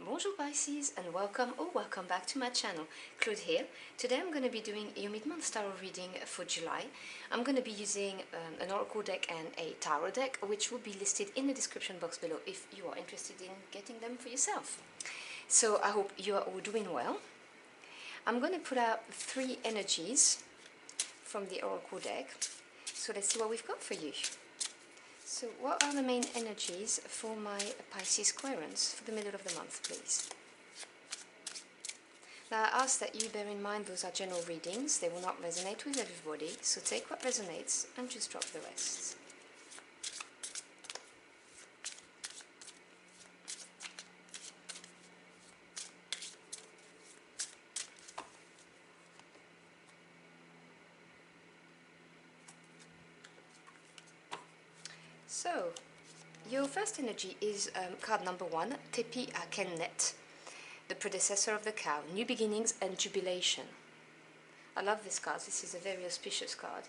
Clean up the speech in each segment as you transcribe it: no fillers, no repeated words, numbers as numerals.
Bonjour Pisces and welcome or welcome back to my channel. Claude here. Today I'm going to be doing your mid-month tarot reading for July. I'm going to be using an oracle deck and a tarot deck, which will be listed in the description box below if you are interested in getting them for yourself. So I hope you are all doing well. I'm going to put out 3 energies from the oracle deck. So let's see what we've got for you. So what are the main energies for my Pisces squarens for the middle of the month, please? Now I ask that you bear in mind those are general readings, they will not resonate with everybody, so take what resonates and just drop the rest. So, your first energy is card number 1, Tepi Akennet, the predecessor of the cow, new beginnings and jubilation. I love this card, this is a very auspicious card.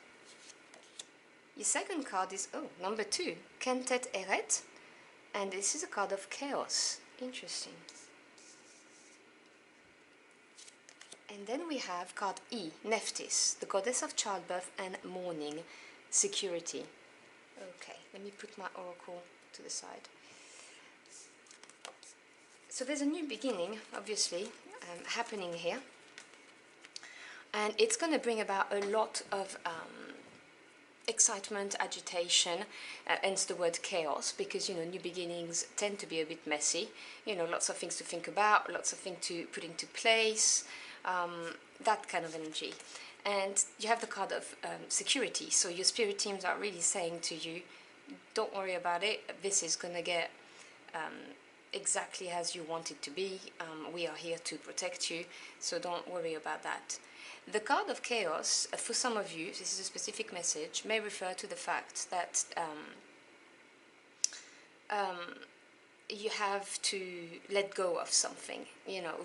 Your second card is, number 2, Kentet Eret, and this is a card of chaos. Interesting. And then we have card E, Nephthys, the goddess of childbirth and mourning, security. Okay, let me put my oracle to the side. So there's a new beginning, obviously, happening here. And it's going to bring about a lot of excitement, agitation, hence the word chaos, because, new beginnings tend to be a bit messy. Lots of things to think about, lots of things to put into place, that kind of energy. And you have the card of security, so your spirit teams are really saying to you, don't worry about it, this is going to get exactly as you want it to be, we are here to protect you, so don't worry about that. The card of chaos, for some of you, this is a specific message, may refer to the fact that you have to let go of something,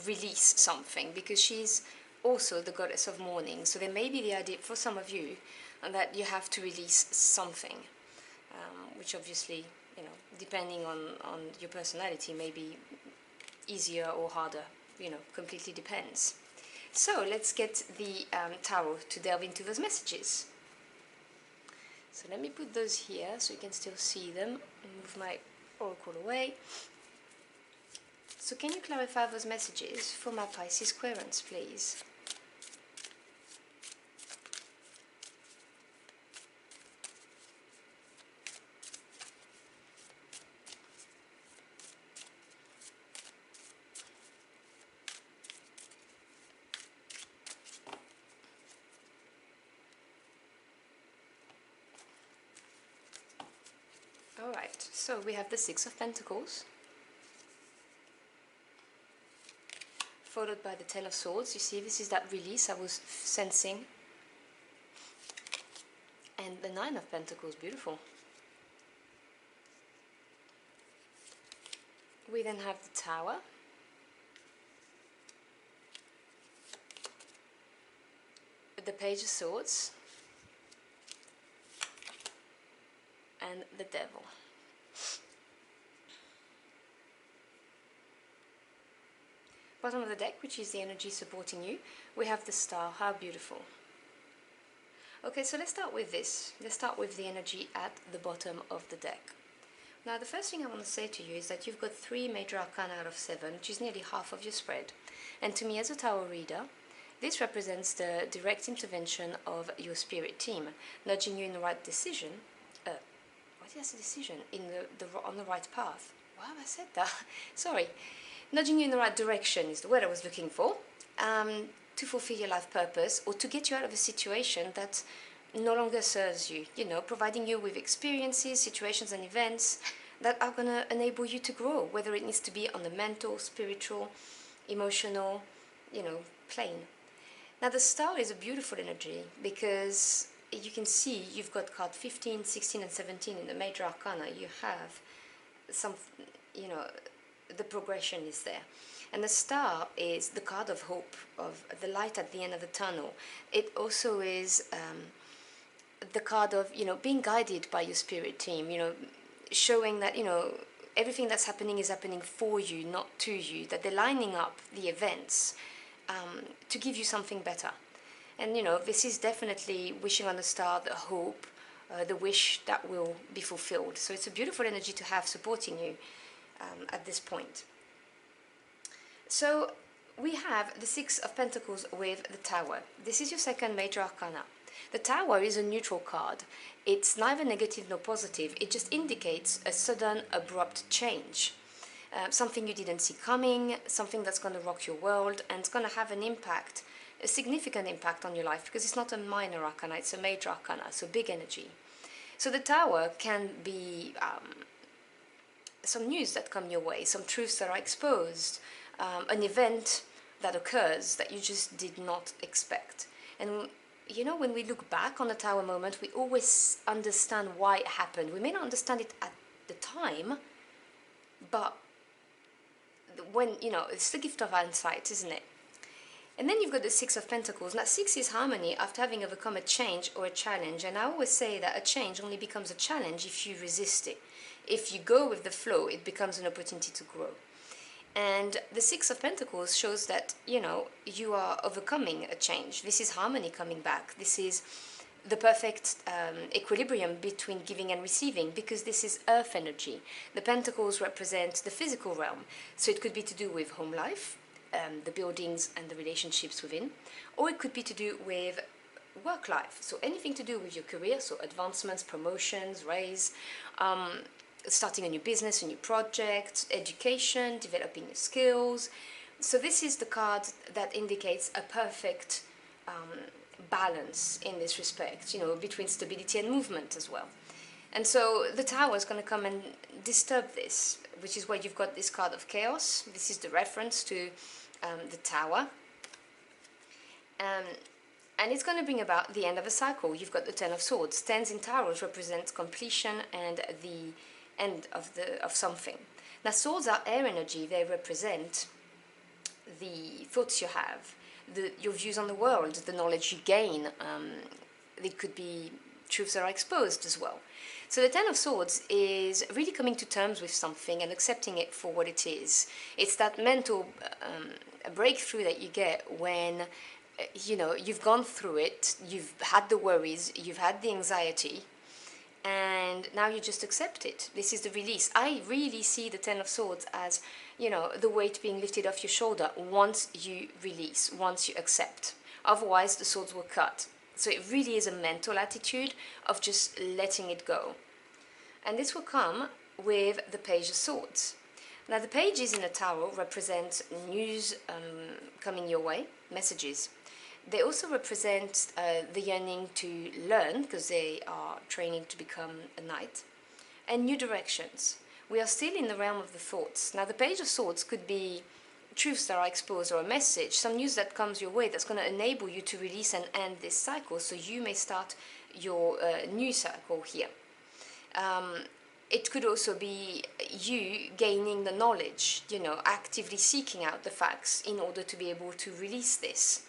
release something, because she's also the goddess of mourning. So there may be the idea for some of you that you have to release something, which obviously, depending on your personality, may be easier or harder, completely depends. So let's get the tarot to delve into those messages. So let me put those here so you can still see them. Move my oracle away. So can you clarify those messages for my Pisces squarens, please? Alright, so we have the Six of Pentacles, followed by the Ten of Swords. You see, this is that release I was sensing. And the Nine of Pentacles, beautiful. We then have the Tower, the Page of Swords, and the Devil. Bottom of the deck, which is the energy supporting you, we have the Star. How beautiful. Okay, so let's start with this. Let's start with the energy at the bottom of the deck. Now, the first thing I want to say to you is that you've got 3 major arcana out of 7, which is nearly half of your spread. And to me, as a tarot reader, this represents the direct intervention of your spirit team, nudging you in the right decision. What is the decision? On the right path. Why have I said that? Sorry. Nudging you in the right direction is the word I was looking for, to fulfill your life purpose or to get you out of a situation that no longer serves you, providing you with experiences, situations and events that are going to enable you to grow, whether it needs to be on the mental, spiritual, emotional, plane. Now the Star is a beautiful energy because you can see you've got card 15, 16 and 17 in the major arcana. You have some, the progression is there. And the Star is the card of hope, of the light at the end of the tunnel. It also is the card of, being guided by your spirit team, showing that, everything that's happening is happening for you, not to you, that they're lining up the events to give you something better. And this is definitely wishing on the star, the hope, the wish that will be fulfilled. So it's a beautiful energy to have supporting you at this point. So we have the Six of Pentacles with the Tower. This is your second major arcana. The Tower is a neutral card. It's neither negative nor positive. It just indicates a sudden, abrupt change. Something you didn't see coming, something that's going to rock your world, and it's going to have an impact, a significant impact on your life, because it's not a minor arcana, it's a major arcana, so big energy. So the Tower can be some news that come your way, some truths that are exposed, an event that occurs that you just did not expect. And when we look back on the Tower moment, we always understand why it happened. We may not understand it at the time, but when, it's the gift of hindsight, isn't it? And then you've got the Six of Pentacles. Now, 6 is harmony after having overcome a change or a challenge. And I always say that a change only becomes a challenge if you resist it. If you go with the flow, it becomes an opportunity to grow. And the Six of Pentacles shows that, you are overcoming a change. This is harmony coming back. This is the perfect equilibrium between giving and receiving, because this is earth energy. The Pentacles represent the physical realm. So it could be to do with home life, the buildings and the relationships within, or it could be to do with work life. So anything to do with your career, so advancements, promotions, raise, starting a new business, a new project, education, developing your skills. So this is the card that indicates a perfect balance in this respect, between stability and movement as well. And so the Tower is going to come and disturb this, which is why you've got this card of chaos. This is the reference to the Tower. And it's going to bring about the end of a cycle. You've got the Ten of Swords. Tens in tarots represents completion and the end of something. Now, swords are air energy. They represent the thoughts you have, your views on the world, the knowledge you gain. It could be truths that are exposed as well. So the Ten of Swords is really coming to terms with something and accepting it for what it is. It's that mental breakthrough that you get when you've gone through it, you've had the worries, you've had the anxiety, and now you just accept it. This is the release. I really see the Ten of Swords as, the weight being lifted off your shoulder once you release, once you accept. Otherwise, the swords will cut. So it really is a mental attitude of just letting it go. And this will come with the Page of Swords. Now, the pages in a tarot represent news coming your way, messages. They also represent the yearning to learn, because they are training to become a knight, and new directions. We are still in the realm of the thoughts. Now, the Page of Swords could be truths that are exposed, or a message, some news that comes your way that's going to enable you to release and end this cycle, so you may start your new cycle here. It could also be you gaining the knowledge, actively seeking out the facts in order to be able to release this.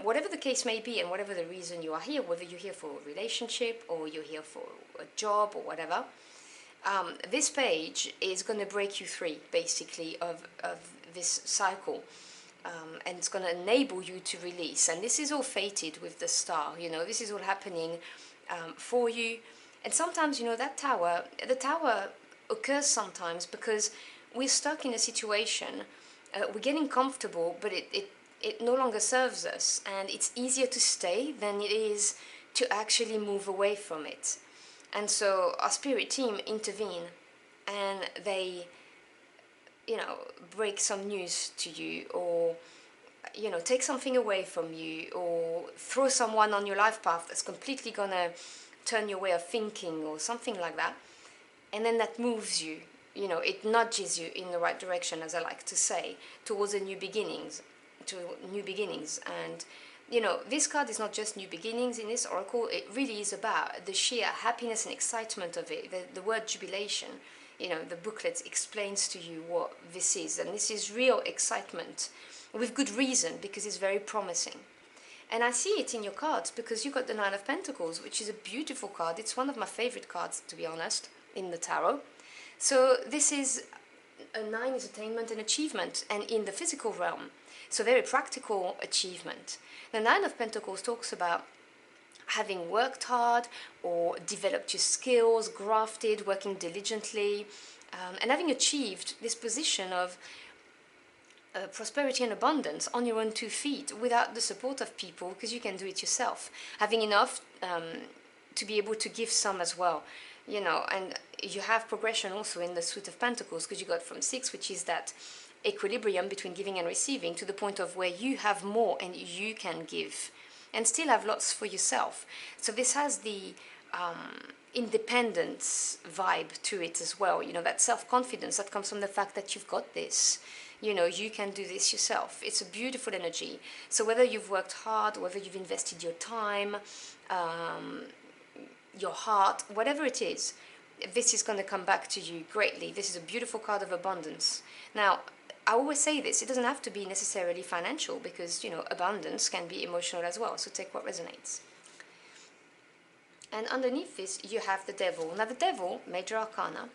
Whatever the case may be, and whatever the reason you are here, whether you're here for a relationship or you're here for a job or whatever, this page is going to break you free, basically, of this cycle. And it's going to enable you to release. And this is all fated with the star, this is all happening for you. And sometimes, the tower occurs sometimes because we're stuck in a situation, we're getting comfortable, but it no longer serves us, and it's easier to stay than it is to actually move away from it. And so our spirit team intervene, and they, break some news to you, or, take something away from you, or throw someone on your life path that's completely gonna turn your way of thinking, or something like that. And then that moves you, it nudges you in the right direction, as I like to say, towards a new beginnings. And this card is not just new beginnings in this oracle. It really is about the sheer happiness and excitement of it. The word jubilation, the booklet explains to you what this is, and this is real excitement with good reason, because it's very promising. And I see it in your cards because you got the Nine of Pentacles, which is a beautiful card. It's one of my favorite cards, to be honest, in the tarot. So this is, a 9 is attainment and achievement, and in the physical realm, so very practical achievement. The 9 of Pentacles talks about having worked hard or developed your skills, grafted, working diligently, and having achieved this position of prosperity and abundance on your own 2 feet without the support of people, because you can do it yourself. Having enough to be able to give some as well, you know, and you have progression also in the Suit of Pentacles, because you got from 6, which is that equilibrium between giving and receiving, to the point of where you have more and you can give and still have lots for yourself. So this has the independence vibe to it as well, you know, that self-confidence that comes from the fact that you've got this, you know, you can do this yourself. It's a beautiful energy. So whether you've worked hard, whether you've invested your time, your heart, whatever it is, this is going to come back to you greatly. This is a beautiful card of abundance. Now, I always say this, it doesn't have to be necessarily financial, because, you know, abundance can be emotional as well. So take what resonates. And underneath this, you have the Devil. Now, the Devil, Major Arcana,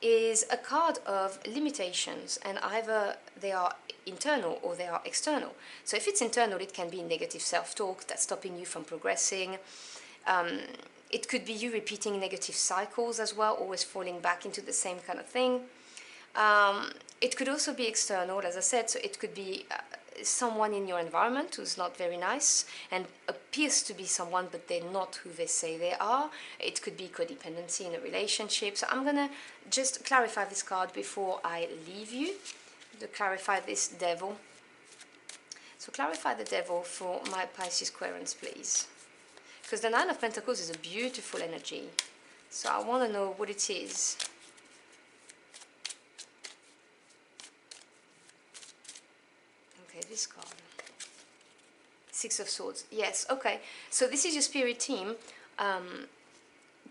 is a card of limitations, and either they are internal or they are external. So if it's internal, it can be negative self-talk that's stopping you from progressing. It could be you repeating negative cycles as well, always falling back into the same kind of thing. It could also be external, as I said, so it could be someone in your environment who's not very nice and appears to be someone, but they're not who they say they are. It could be codependency in a relationship. So I'm going to just clarify this card before I leave you, to clarify this Devil. So clarify the Devil for my Pisces Querents, please. Because the 9 of Pentacles is a beautiful energy. So I want to know what it is. Okay, this card. 6 of Swords. Yes, okay. So this is your spirit team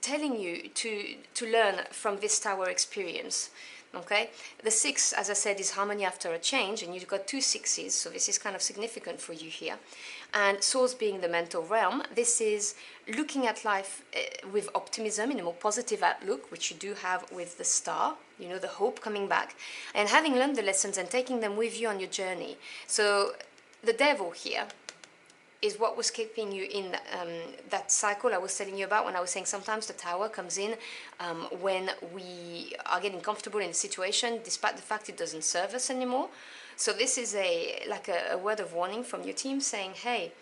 telling you to learn from this Tower experience. Okay, the 6, as I said, is harmony after a change, and you've got 2 6s, so this is kind of significant for you here. And Swords being the mental realm, this is looking at life with optimism, in a more positive outlook, which you do have with the Star, you know, the hope coming back, and having learned the lessons and taking them with you on your journey. So the Devil here is what was keeping you in that cycle I was telling you about, when I was saying sometimes the Tower comes in when we are getting comfortable in a situation despite the fact it doesn't serve us anymore. So this is like a word of warning from your team, saying, hey,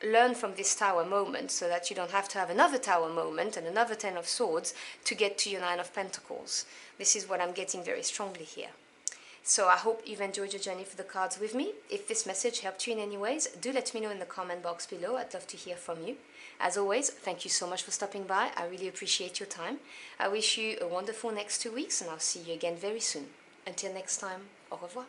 learn from this Tower moment so that you don't have to have another Tower moment and another 10 of Swords to get to your 9 of Pentacles. This is what I'm getting very strongly here. So I hope you've enjoyed your journey for the cards with me. If this message helped you in any ways, do let me know in the comment box below. I'd love to hear from you. As always, thank you so much for stopping by. I really appreciate your time. I wish you a wonderful next 2 weeks, and I'll see you again very soon. Until next time, au revoir.